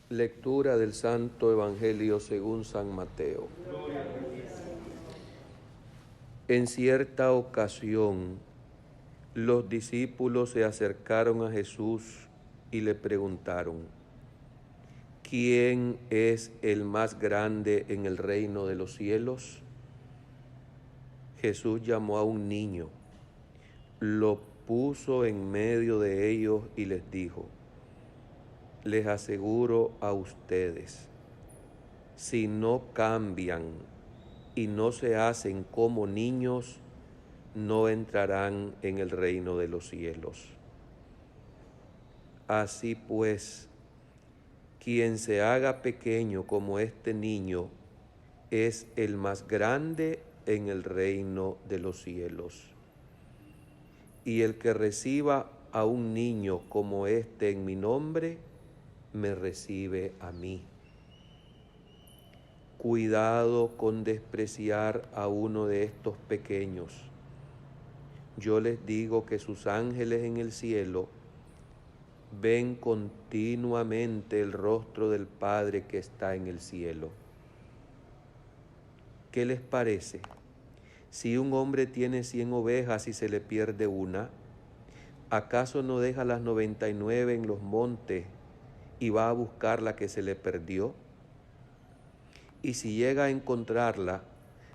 Lectura del Santo Evangelio según San Mateo. En cierta ocasión, los discípulos se acercaron a Jesús y le preguntaron: ¿quién es el más grande en el reino de los cielos? Jesús llamó a un niño, lo puso en medio de ellos y les dijo: les aseguro a ustedes, si no cambian y no se hacen como niños, no entrarán en el reino de los cielos. Así pues, quien se haga pequeño como este niño es el más grande en el reino de los cielos. Y el que reciba a un niño como este en mi nombre, me recibe a mí. Cuidado con despreciar a uno de estos pequeños. Yo les digo que sus ángeles en el cielo ven continuamente el rostro del Padre que está en el cielo. ¿Qué les parece? Si un hombre tiene 100 ovejas y se le pierde una, ¿acaso no deja las 99 en los montes y va a buscar la que se le perdió? Y si llega a encontrarla,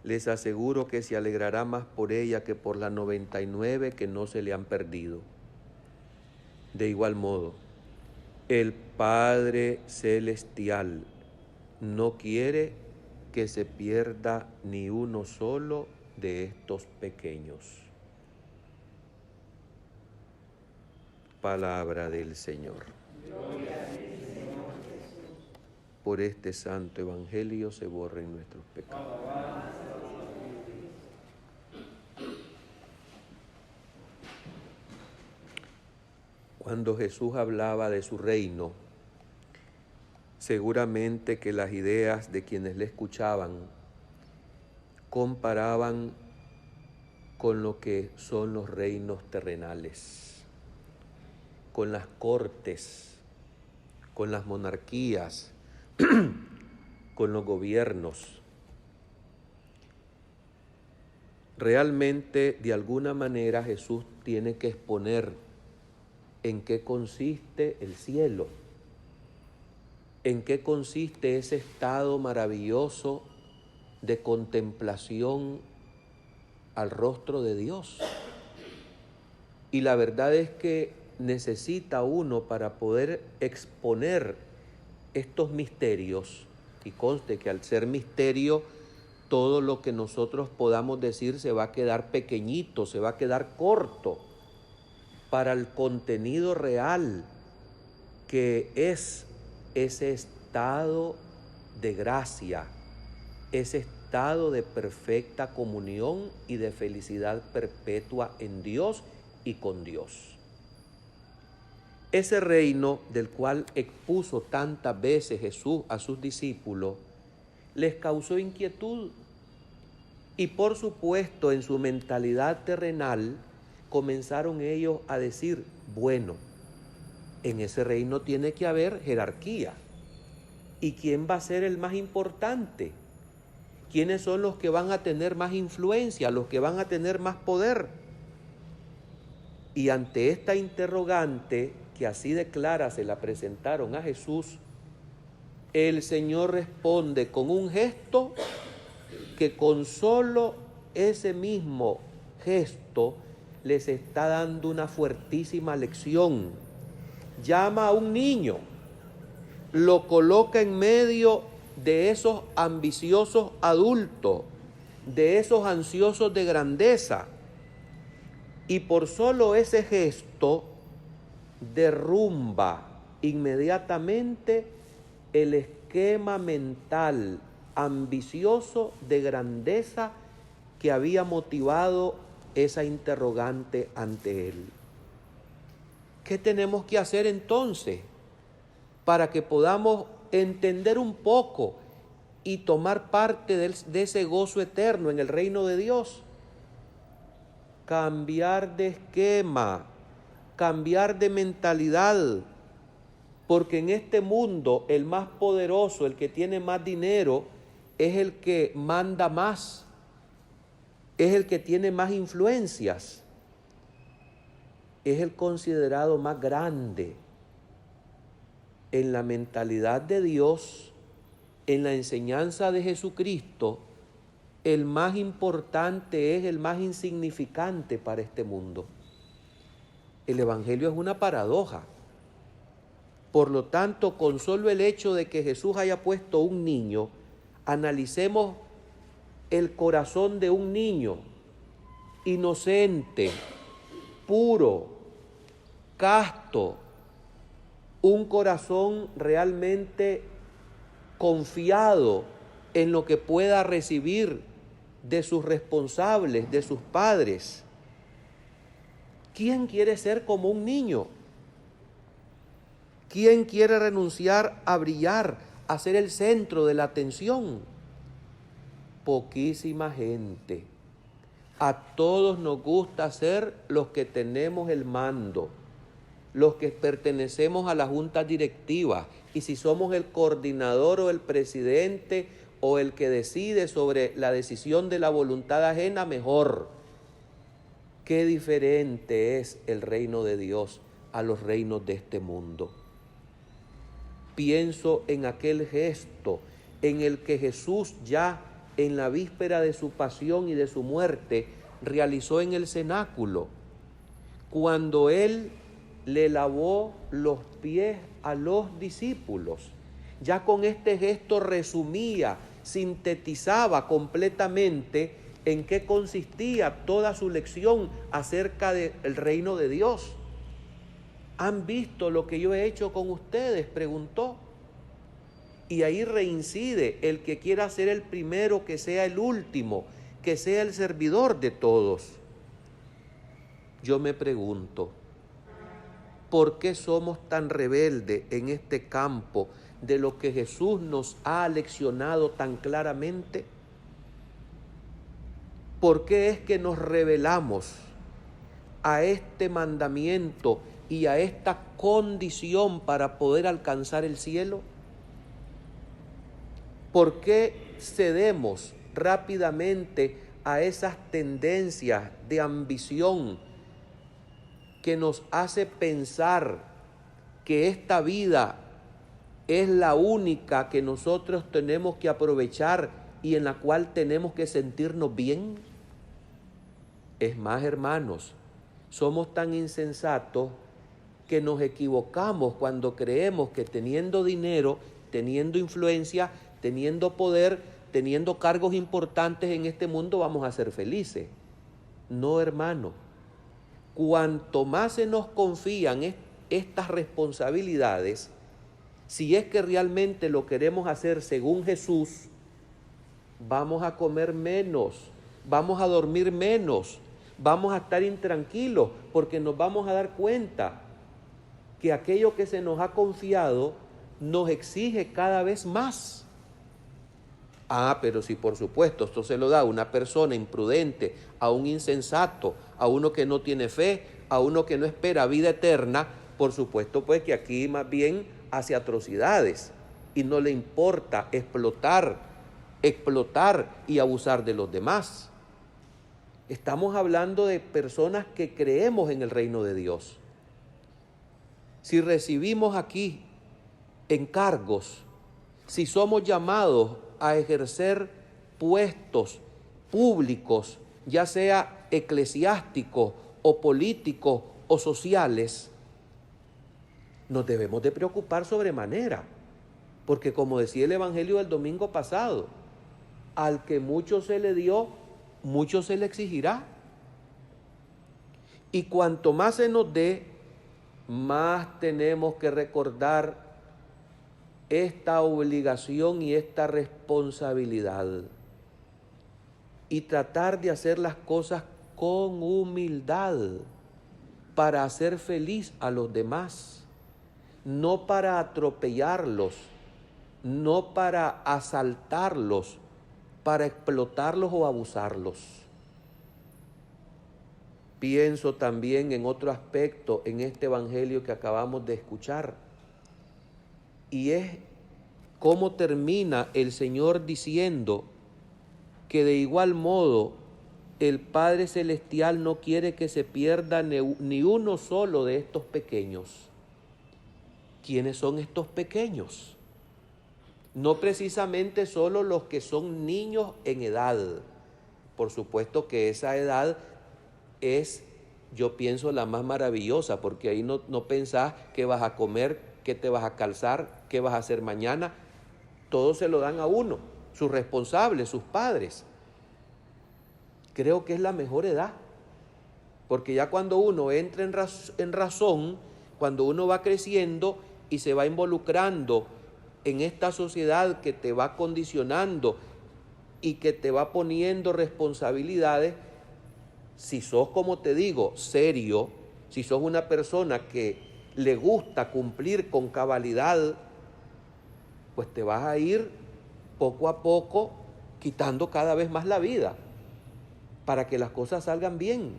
les aseguro que se alegrará más por ella que por las 99 que no se le han perdido. De igual modo, el Padre Celestial no quiere que se pierda ni uno solo de estos pequeños. Palabra del Señor. Gloria a ti, Señor Jesús. Por este santo evangelio se borren nuestros pecados. Cuando Jesús hablaba de su reino, seguramente que las ideas de quienes le escuchaban comparaban con lo que son los reinos terrenales, con las cortes, con las monarquías, con los gobiernos. Realmente, de alguna manera, Jesús tiene que exponer en qué consiste el cielo, en qué consiste ese estado maravilloso de contemplación al rostro de Dios. Y la verdad es que necesita uno, para poder exponer estos misterios, y conste que al ser misterio, todo lo que nosotros podamos decir se va a quedar pequeñito, se va a quedar corto para el contenido real que es ese estado de gracia, ese estado de perfecta comunión y de felicidad perpetua en Dios y con Dios. Ese reino del cual expuso tantas veces Jesús a sus discípulos les causó inquietud, y por supuesto en su mentalidad terrenal comenzaron ellos a decir: bueno, en ese reino tiene que haber jerarquía. ¿Y quién va a ser el más importante? ¿Quiénes son los que van a tener más influencia, los que van a tener más poder? Y ante esta interrogante, que así de clara se la presentaron a Jesús, el Señor responde con un gesto que con solo ese mismo gesto les está dando una fuertísima lección. Llama a un niño, lo coloca en medio de esos ambiciosos adultos, de esos ansiosos de grandeza, y por solo ese gesto derrumba inmediatamente el esquema mental ambicioso de grandeza que había motivado esa interrogante ante él. ¿Qué tenemos que hacer entonces para que podamos entender un poco y tomar parte de ese gozo eterno en el reino de Dios? Cambiar de esquema, cambiar de mentalidad. Porque en este mundo el más poderoso, el que tiene más dinero, es el que manda más, es el que tiene más influencias, es el considerado más grande. En la mentalidad de Dios, en la enseñanza de Jesucristo, el más importante es el más insignificante para este mundo. El Evangelio es una paradoja. Por lo tanto, con solo el hecho de que Jesús haya puesto un niño, analicemos el corazón de un niño inocente, puro, casto, un corazón realmente confiado en lo que pueda recibir de sus responsables, de sus padres. ¿Quién quiere ser como un niño? ¿Quién quiere renunciar a brillar, a ser el centro de la atención? Poquísima gente. A todos nos gusta ser los que tenemos el mando, los que pertenecemos a la junta directiva, y si somos el coordinador o el presidente o el que decide sobre la decisión de la voluntad ajena, mejor. Qué diferente es el reino de Dios a los reinos de este mundo. Pienso en aquel gesto en el que Jesús ya en la víspera de su pasión y de su muerte realizó en el cenáculo, cuando Él le lavó los pies a los discípulos. Ya con este gesto resumía, sintetizaba completamente en qué consistía toda su lección acerca del reino de Dios. ¿Han visto lo que yo he hecho con ustedes?, preguntó. Y ahí reincide: el que quiera ser el primero, que sea el último, que sea el servidor de todos. Yo me pregunto, ¿por qué somos tan rebeldes en este campo de lo que Jesús nos ha leccionado tan claramente? ¿Por qué es que nos rebelamos a este mandamiento y a esta condición para poder alcanzar el cielo? ¿Por qué cedemos rápidamente a esas tendencias de ambición que nos hace pensar que esta vida es la única que nosotros tenemos que aprovechar y en la cual tenemos que sentirnos bien? Es más, hermanos, somos tan insensatos que nos equivocamos cuando creemos que teniendo dinero, teniendo influencia, teniendo poder, teniendo cargos importantes en este mundo vamos a ser felices. No, hermano. Cuanto más se nos confían estas responsabilidades, si es que realmente lo queremos hacer según Jesús, vamos a comer menos, vamos a dormir menos, vamos a estar intranquilos, porque nos vamos a dar cuenta que aquello que se nos ha confiado nos exige cada vez más. Pero si por supuesto esto se lo da a una persona imprudente, a un insensato, a uno que no tiene fe, a uno que no espera vida eterna, por supuesto pues que aquí más bien hace atrocidades y no le importa explotar y abusar de los demás. Estamos hablando de personas que creemos en el reino de Dios. Si recibimos aquí encargos, si somos llamados a ejercer puestos públicos, ya sea eclesiásticos o políticos o sociales, nos debemos de preocupar sobremanera, porque como decía el Evangelio del domingo pasado, al que mucho se le dio, mucho se le exigirá. Y cuanto más se nos dé, más tenemos que recordar esta obligación y esta responsabilidad y tratar de hacer las cosas con humildad para hacer feliz a los demás, no para atropellarlos, no para asaltarlos, para explotarlos o abusarlos. Pienso también en otro aspecto en este evangelio que acabamos de escuchar. Y es cómo termina el Señor diciendo que de igual modo el Padre Celestial no quiere que se pierda ni uno solo de estos pequeños. ¿Quiénes son estos pequeños? No precisamente solo los que son niños en edad. Por supuesto que esa edad es, yo pienso, la más maravillosa, porque ahí no pensás qué vas a comer, qué te vas a calzar, qué vas a hacer mañana. Todo se lo dan a uno, sus responsables, sus padres. Creo que es la mejor edad, porque ya cuando uno entra en razón, cuando uno va creciendo y se va involucrando en esta sociedad que te va condicionando y que te va poniendo responsabilidades, si sos, como te digo, serio, si sos una persona que le gusta cumplir con cabalidad, pues te vas a ir poco a poco quitando cada vez más la vida para que las cosas salgan bien.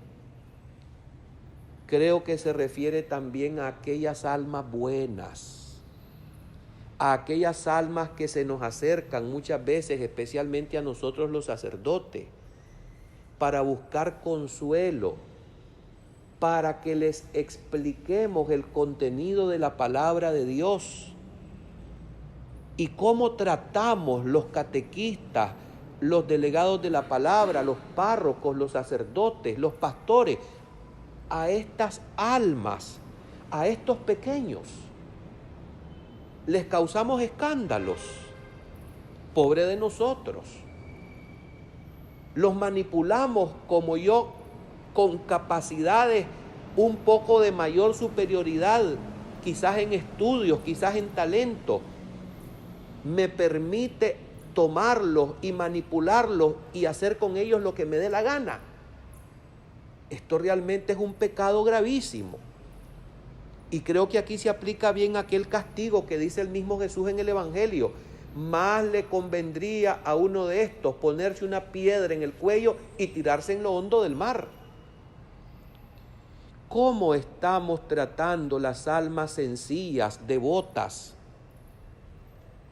Creo que se refiere también a aquellas almas buenas, a aquellas almas que se nos acercan muchas veces, especialmente a nosotros los sacerdotes, para buscar consuelo, para que les expliquemos el contenido de la palabra de Dios y cómo tratamos los catequistas, los delegados de la palabra, los párrocos, los sacerdotes, los pastores, a estas almas, a estos pequeños. Les causamos escándalos, pobre de nosotros. Los manipulamos como yo, con capacidades un poco de mayor superioridad, quizás en estudios, quizás en talento. Me permite tomarlos y manipularlos y hacer con ellos lo que me dé la gana. Esto realmente es un pecado gravísimo. Y creo que aquí se aplica bien aquel castigo que dice el mismo Jesús en el Evangelio. Más le convendría a uno de estos ponerse una piedra en el cuello y tirarse en lo hondo del mar. ¿Cómo estamos tratando las almas sencillas, devotas?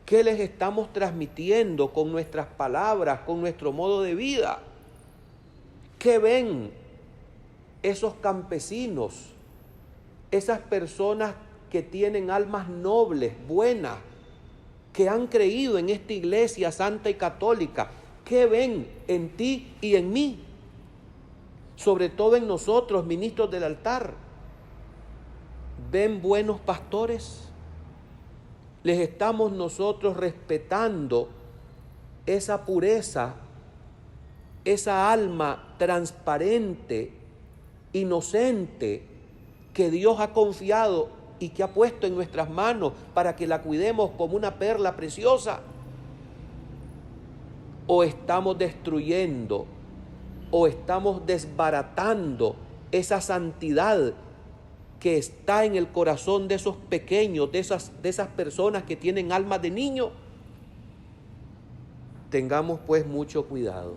¿Qué les estamos transmitiendo con nuestras palabras, con nuestro modo de vida? ¿Qué ven esos campesinos, esas personas que tienen almas nobles, buenas, que han creído en esta iglesia santa y católica? ¿Qué ven en ti y en mí? Sobre todo en nosotros, ministros del altar. ¿Ven buenos pastores? Les estamos nosotros respetando esa pureza, esa alma transparente, inocente, que Dios ha confiado y que ha puesto en nuestras manos para que la cuidemos como una perla preciosa? ¿O estamos destruyendo, o estamos desbaratando esa santidad que está en el corazón de esos pequeños, de esas personas que tienen almas de niño? Tengamos pues mucho cuidado.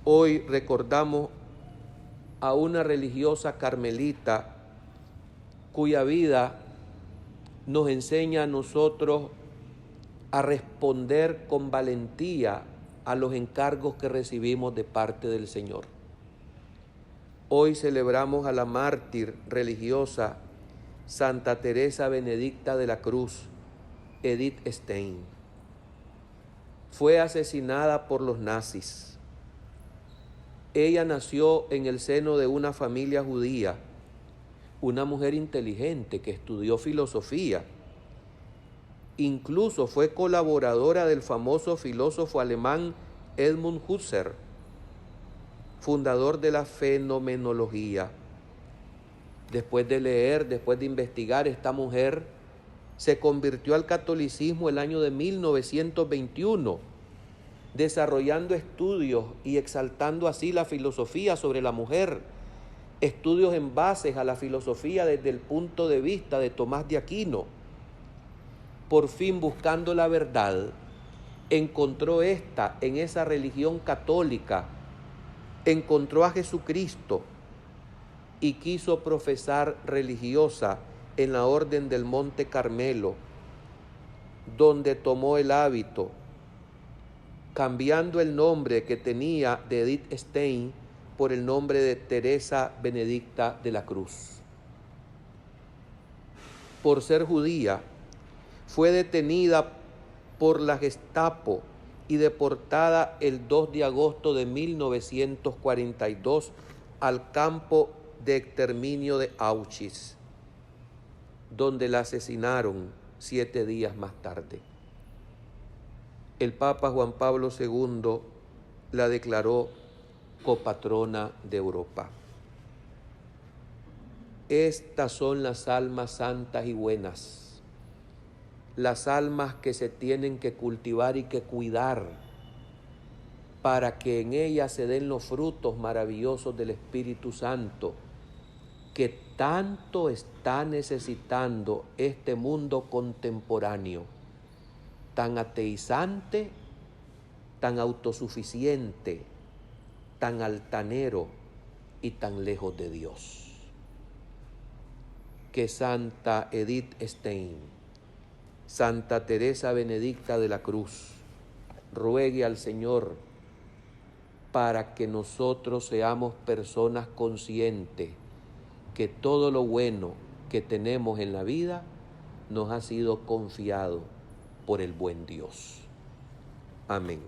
Hoy recordamos a una religiosa carmelita cuya vida nos enseña a nosotros a responder con valentía a los encargos que recibimos de parte del Señor. Hoy celebramos a la mártir religiosa Santa Teresa Benedicta de la Cruz, Edith Stein. Fue asesinada por los nazis. Ella nació en el seno de una familia judía, una mujer inteligente que estudió filosofía. Incluso fue colaboradora del famoso filósofo alemán Edmund Husserl, fundador de la fenomenología. Después de leer, después de investigar, esta mujer se convirtió al catolicismo el año de 1921, desarrollando estudios y exaltando así la filosofía sobre la mujer, estudios en base a la filosofía desde el punto de vista de Tomás de Aquino. Por fin, buscando la verdad, encontró en esa religión católica, encontró a Jesucristo y quiso profesar religiosa en la Orden del Monte Carmelo, donde tomó el hábito, cambiando el nombre que tenía de Edith Stein por el nombre de Teresa Benedicta de la Cruz. Por ser judía, fue detenida por la Gestapo y deportada el 2 de agosto de 1942 al campo de exterminio de Auschwitz, donde la asesinaron 7 días más tarde. El Papa Juan Pablo II la declaró copatrona de Europa. Estas son las almas santas y buenas, las almas que se tienen que cultivar y que cuidar para que en ellas se den los frutos maravillosos del Espíritu Santo, que tanto está necesitando este mundo contemporáneo, tan ateizante, tan autosuficiente, tan altanero y tan lejos de Dios. Que Santa Edith Stein, Santa Teresa Benedicta de la Cruz, ruegue al Señor para que nosotros seamos personas conscientes que todo lo bueno que tenemos en la vida nos ha sido confiado por el buen Dios. Amén.